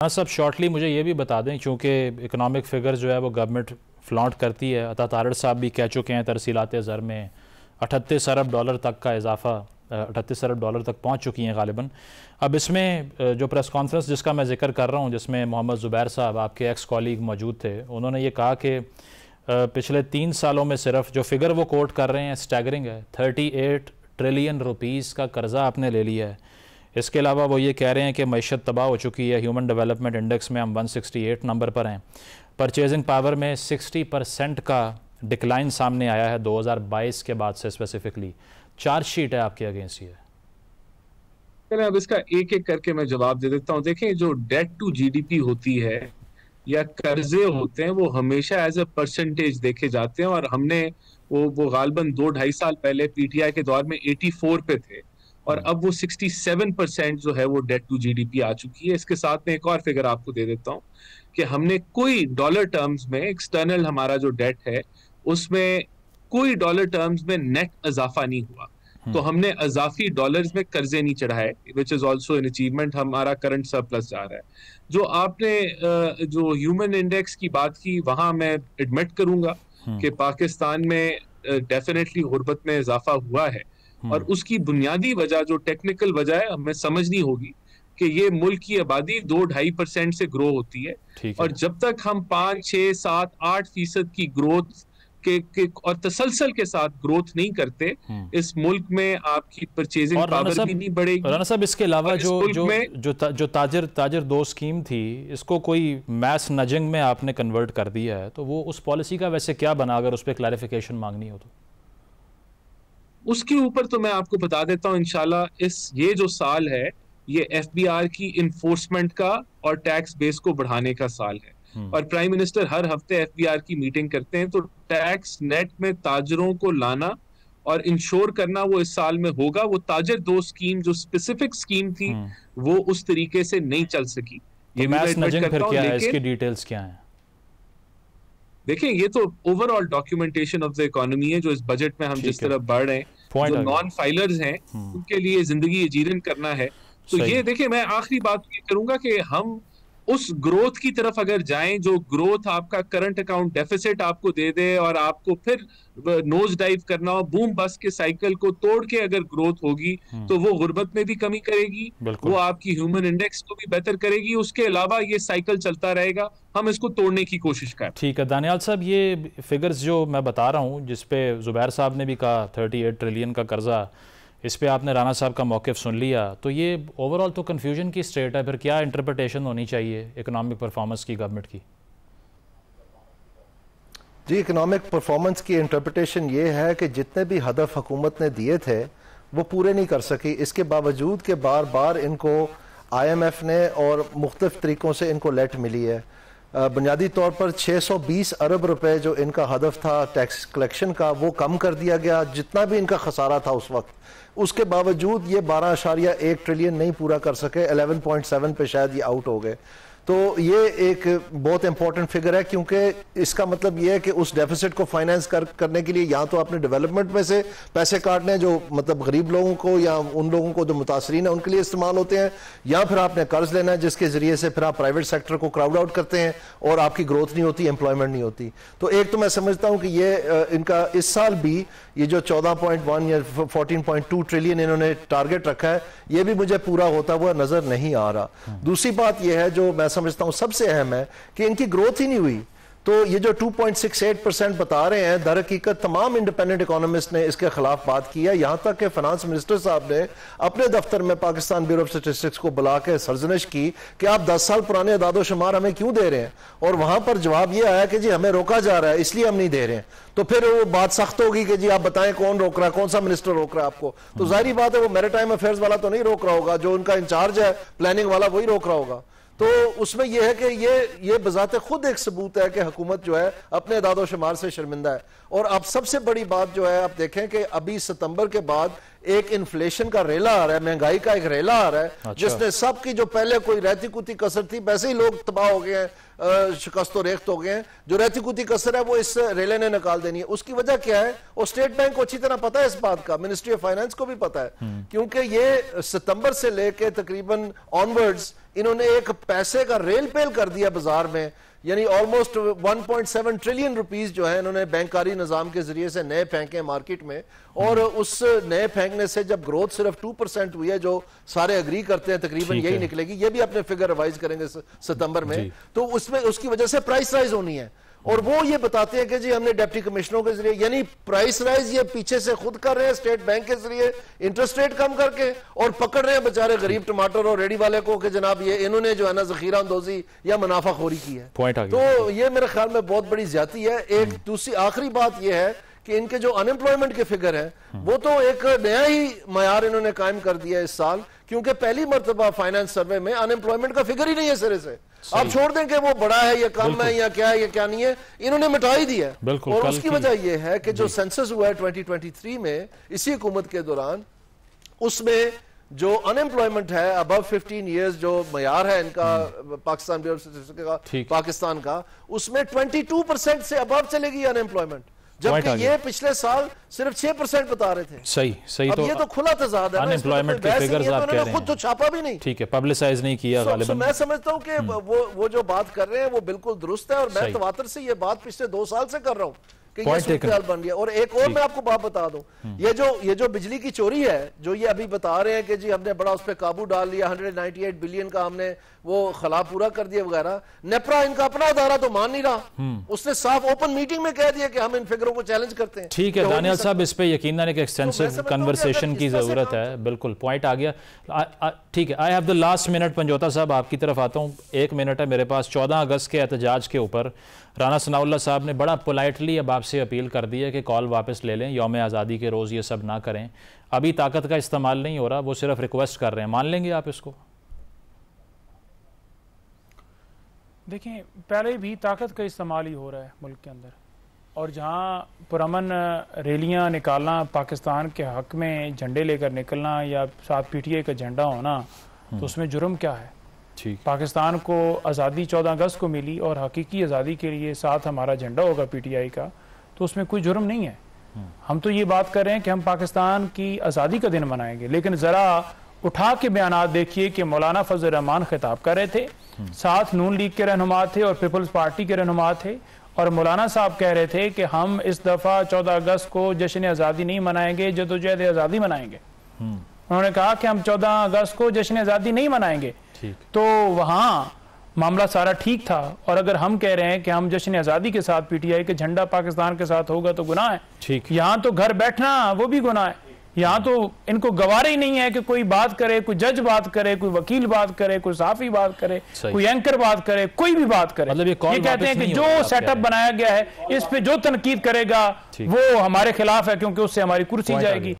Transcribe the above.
हाँ सब शॉर्टली मुझे ये भी बता दें, क्योंकि इकनॉमिक फिगर जो है वो गवर्नमेंट फ्लॉन्ट करती है। अता तारड़ साहब भी कह चुके हैं तरसीलात ज़र में 38 अरब डॉलर तक का इजाफा, 38 अरब डॉलर तक पहुंच चुकी हैं गालिबन। अब इसमें जो प्रेस कॉन्फ्रेंस जिसका मैं जिक्र कर रहा हूँ, जिसमें मोहम्मद ज़ुबैर साहब आपके एक्स कॉलीग मौजूद थे, उन्होंने ये कहा कि पिछले 3 सालों में सिर्फ जो फिगर वो कोट कर रहे हैं स्टैगरिंग है, 38 ट्रिलियन रुपीज़ का कर्जा आपने ले लिया है। इसके अलावा वो ये कह रहे हैं कि मईशत तबाह हो चुकी है। ह्यूमन डेवलपमेंट इंडेक्स में हम 168 नंबर पर हैं। परचेजिंग पावर में 60% का डिक्लाइन सामने आया है 2022 के बाद से। स्पेसिफिकली चार्जशीट है आपके अगेंस्ट ये। चलें अब इसका एक एक करके मैं जवाब दे देता हूँ। देखें, जो डेट टू जीडीपी होती है या कर्जे होते हैं वो हमेशा एज अ परसेंटेज देखे जाते हैं, और हमने वो गालबन 2-2.5 साल पहले पीटीआई के दौर में 84 पे थे और अब वो 67% जो है वो डेट टू जीडीपी आ चुकी है। इसके साथ में एक और फिगर आपको दे देता हूँ कि हमने कोई डॉलर टर्म्स में एक्सटर्नल हमारा जो डेट है उसमें कोई डॉलर टर्म्स में नेट इजाफा नहीं हुआ। तो हमने अजाफी डॉलर्स में कर्जे नहीं चढ़ाए, which is also an achievement. हमारा करंट सरप्लस जा रहा है। जो आपने जो ह्यूमन इंडेक्स की बात की, वहां मैं एडमिट करूंगा कि पाकिस्तान में डेफिनेटली गुर्बत में इजाफा हुआ है, और उसकी बुनियादी वजह जो टेक्निकल वजह है हमें समझनी होगी कि ये मुल्क की आबादी 2-2.5% से ग्रो होती है, और जब तक हम 5, 6, 7, 8% की ग्रोथ के और तसलसल के साथ ग्रोथ नहीं करते, इस मुल्क में आपकी परचेजिंग पावर भी नहीं बढ़ेगी। राना साहब, इसके अलावा जो ताजर दो स्कीम थी, इसको कोई मैस नजिंग में आपने कन्वर्ट कर दिया है, तो वो उस पॉलिसी का वैसे क्या बना, अगर उस पर क्लैरिफिकेशन मांगनी हो तो? उसके ऊपर तो मैं आपको बता देता हूं, इंशाल्लाह ये जो साल है ये एफबीआर की इन्फोर्समेंट का और टैक्स बेस को बढ़ाने का साल है, और प्राइम मिनिस्टर हर हफ्ते एफबीआर की मीटिंग करते हैं। तो टैक्स नेट में ताजरों को लाना और इंश्योर करना वो इस साल में होगा। वो ताजर दो स्कीम जो स्पेसिफिक स्कीम थी वो उस तरीके से नहीं चल सकी। तो ये मैस नजिंग फिर क्या है, इसकी डिटेल्स क्या है? देखिए, ये तो overall documentation of the economy है जो इस बजट में हम जिस तरफ बढ़ रहे हैं, जो नॉन फाइलर्स हैं उनके लिए जिंदगी यजीरन करना है। तो ये देखिए, मैं आखिरी बात ये करूंगा कि हम उस ग्रोथ की तरफ अगर जाएं जो ग्रोथ आपका करंट अकाउंट डेफिसिट आपको दे दे और आपको फिर नोज डाइव करना हो, बूम बस के साइकिल को तोड़ के अगर ग्रोथ होगी तो वो गुर्बत में भी कमी करेगी, वो आपकी ह्यूमन इंडेक्स को भी बेहतर करेगी। उसके अलावा ये साइकिल चलता रहेगा, हम इसको तोड़ने की कोशिश करें। ठीक है दानियाल साहब, ये फिगर्स जो मैं बता रहा हूँ, जिसपे ज़ुबैर साहब ने भी कहा 38 ट्रिलियन का कर्जा, इस पे आपने राना साहब का मौक़िफ़ सुन लिया, तो ये ओवरऑल तो कन्फ्यूजन की स्टेट है। फिर क्या इंटरप्रिटेशन होनी चाहिए इकोनॉमिक परफॉर्मेंस की गवर्नमेंट की? जी, इकोनॉमिक परफॉर्मेंस की इंटरप्रिटेशन ये है कि जितने भी हदफ हुकूमत ने दिए थे वो पूरे नहीं कर सकी। इसके बावजूद कि बार बार इनको IMF ने और मुख्तलिफ तरीक़ों से इनको लेट मिली है। बुनियादी तौर पर 620 अरब रुपए जो इनका हदफ था टैक्स कलेक्शन का, वो कम कर दिया गया, जितना भी इनका खसारा था उस वक्त। उसके बावजूद ये 12.1 ट्रिलियन नहीं पूरा कर सके, 11.7 पे शायद ये आउट हो गए। तो ये एक बहुत इंपॉर्टेंट फिगर है, क्योंकि इसका मतलब ये है कि उस डेफिसिट को फाइनेंस करने के लिए या तो आपने डेवलपमेंट में से पैसे काटने हैं जो मतलब गरीब लोगों को या उन लोगों को जो मुतासरीन है उनके लिए इस्तेमाल होते हैं, या फिर आपने कर्ज लेना है जिसके जरिए से फिर आप प्राइवेट सेक्टर को क्राउड आउट करते हैं और आपकी ग्रोथ नहीं होती, एम्प्लॉयमेंट नहीं होती। तो एक तो मैं समझता हूँ कि ये इनका इस साल भी ये जो 14.1 या 14.2 ट्रिलियन इन्होंने टारगेट रखा है, ये भी मुझे पूरा होता हुआ नजर नहीं आ रहा। दूसरी बात यह है जो मैं समझता हूं सबसे अहम है कि इनकी ग्रोथ ही नहीं हुई। तो ये जो 2.68% बता रहे हैं, दर हकीकत तमाम इंडिपेंडेंट इकोनॉमिस्ट ने इसके खिलाफ बात की है। यहां तक कि फाइनेंस मिनिस्टर साहब ने अपने दफ्तर में पाकिस्तान ब्यूरो ऑफ स्टैटिस्टिक्स को बुला के सरजनिश की कि आप 10 साल पुराने अदादोशुमार हमें क्यों दे रहे हैं, और वहां पर जवाब यह आया कि जी हमें रोका जा रहा है इसलिए हम नहीं दे रहे हैं। तो फिर वो बात सख्त होगी कि जी आप बताएं कौन रोक रहा है, कौन सा मिनिस्टर रोक रहा है आपको। तो जाहिर बात है वो मैरीटाइम अफेयर्स वाला तो नहीं रोक रहा होगा, जो उनका इंचार्ज है प्लानिंग वाला वही रोक रहा होगा। तो उसमें यह है कि ये बजाते खुद एक सबूत है कि हुकूमत जो है अपने दादो शुमार से शर्मिंदा है। और अब सबसे बड़ी बात जो है, आप देखें कि अभी सितंबर के बाद एक इन्फ्लेशन का रेला आ रहा है, महंगाई का एक रेला आ रहा है। अच्छा। जिसने सबकी जो पहले कोई रहती कुती कसर थी, वैसे ही लोग तबाह हो गए हैं, शिकस्त रेख्त हो गए हैं। जो रहती कुती कसर है वो इस रेले ने निकाल देनी है। उसकी वजह क्या है? और स्टेट बैंक को अच्छी तरह पता है इस बात का, मिनिस्ट्री ऑफ फाइनेंस को भी पता है, क्योंकि ये सितंबर से लेके तकरीबन ऑनवर्ड्स इन्होंने एक पैसे का रेल पेल कर दिया बाजार में, यानी ऑलमोस्ट 1.7 ट्रिलियन रुपीस जो है इन्होंने बैंकारी निजाम के जरिए से नए फेंके मार्केट में। और उस नए फेंकने से जब ग्रोथ सिर्फ 2% हुई है, जो सारे अग्री करते हैं तकरीबन यही निकलेगी, ये भी अपने फिगर रिवाइज करेंगे सितंबर में, तो उसमें उसकी वजह से प्राइस राइज होनी है। और वो ये बताते हैं कि जी हमने डिप्टी कमिश्नरों के जरिए, यानी प्राइस राइज ये पीछे से खुद कर रहे हैं स्टेट बैंक के जरिए इंटरेस्ट रेट कम करके, और पकड़ रहे हैं बेचारे गरीब टमाटर और रेडी वाले को कि जनाब ये इन्होंने जो है ना जखीरा अंदोजी या मुनाफाखोरी की है। तो ये मेरे ख्याल में बहुत बड़ी ज्यादती है। एक दूसरी आखिरी बात यह है कि इनके जो अनएम्प्लॉयमेंट के फिगर है वो तो एक नया ही मयार इन्होंने कायम कर दिया इस साल, क्योंकि पहली मर्तबा फाइनेंस सर्वे में अनएम्प्लॉयमेंट का फिगर ही नहीं है सिरे से। आप छोड़ दें कि वो बड़ा है या कम है या क्या है या क्या नहीं है, इन्होंने मिटा ही दिया। और उसकी वजह यह है कि जो सेंसस हुआ है 2023 में इसी हुकूमत के दौरान, उसमें जो अनएम्प्लॉयमेंट है अबव 15 इयर्स जो मयार है इनका पाकिस्तान ब्यूरो ऑफ स्टैटिस्टिक्स का पाकिस्तान का, उसमें 22% से अबव चलेगी अनएम्प्लॉयमेंट, जबकि ये पिछले साल सिर्फ 6% बता रहे थे। सही अब तो ये तो खुला तजाद है, अनएम्प्लॉयमेंट के फिगर्स आप कह रहे हैं, खुद तो छापा भी नहीं, ठीक है, पब्लिसाइज नहीं किया गालिबन। मैं समझता हूं कि वो जो बात कर रहे हैं वो बिल्कुल दुरुस्त है, और मैं तवातर से ये बात पिछले 2 साल से कर रहा हूं कि ये सूरत-ए-हाल बन गया। और एक और मैं आपको बात बता दूं, ये जो बिजली की चोरी है, जो ये अभी बता रहे हैं कि जी हमने बड़ा उस पर काबू डाल लिया, 198 बिलियन का हमने वो खला पूरा कर दिया वगैरह, नेप्रा इनका अपना अदारा तो मान नहीं रहा, उसने साफ ओपन मीटिंग में कह दिया कि हम इन फिगरों को चैलेंज करते हैं। ठीक है दानियल साहब, इस पे यकीनन एक एक्सटेंसिव कन्वर्सेशन की जरूरत है, बिल्कुल पॉइंट आ गया। ठीक है, I have the last minute. Panjota साहब आपकी तरफ आता हूँ, 1 मिनट है मेरे पास। 14 अगस्त के एहतजाज के ऊपर राना सनाउल्लाह साहब ने बड़ा पोलाइटली अब आपसे अपील कर दी है कि कॉल वापस ले लें, यौम आज़ादी के रोज़ ये सब ना करें। अभी ताकत का इस्तेमाल नहीं हो रहा, वो सिर्फ रिक्वेस्ट कर रहे हैं, मान लेंगे आप इसको? देखें, पहले भी ताकत का इस्तेमाल ही हो रहा है मुल्क के अंदर, और जहाँ पुरअमन रैलियाँ निकालना, पाकिस्तान के हक में झंडे लेकर निकलना या साथ पीटीआई का झंडा होना, तो उसमें जुर्म क्या है? पाकिस्तान को आज़ादी 14 अगस्त को मिली, और हकीकी आज़ादी के लिए साथ हमारा झंडा होगा पीटीआई का, तो उसमें कोई जुर्म नहीं है। हम तो ये बात कर रहे हैं कि हम पाकिस्तान की आज़ादी का दिन मनाएंगे, लेकिन ज़रा उठा के बयानात देखिए कि मौलाना फजल रहमान खिताब कर रहे थे, साथ नून लीग के रहनुमा थे और पीपल्स पार्टी के रहनुमा थे, और मौलाना साहब कह रहे थे कि हम इस दफ़ा 14 अगस्त को जश्न आज़ादी नहीं मनाएंगे, जदोजहद आज़ादी मनाएंगे। उन्होंने कहा कि हम 14 अगस्त को जश्न आज़ादी नहीं मनाएंगे, तो वहाँ मामला सारा ठीक था। और अगर हम कह रहे हैं कि हम जश्न आज़ादी के साथ पीटीआई के झंडा पाकिस्तान के साथ होगा तो गुनाह है। यहाँ तो घर बैठना वो भी गुनाह है, यहाँ तो इनको गवारा ही नहीं है कि कोई बात करे, कोई जज बात करे, कोई वकील बात करे, कोई साफी बात करे, कोई एंकर बात करे, कोई भी बात करे। मतलब ये कहते हैं कि जो सेटअप बनाया गया है इस पे जो तनकीद करेगा वो हमारे खिलाफ है, क्योंकि उससे हमारी कुर्सी जाएगी।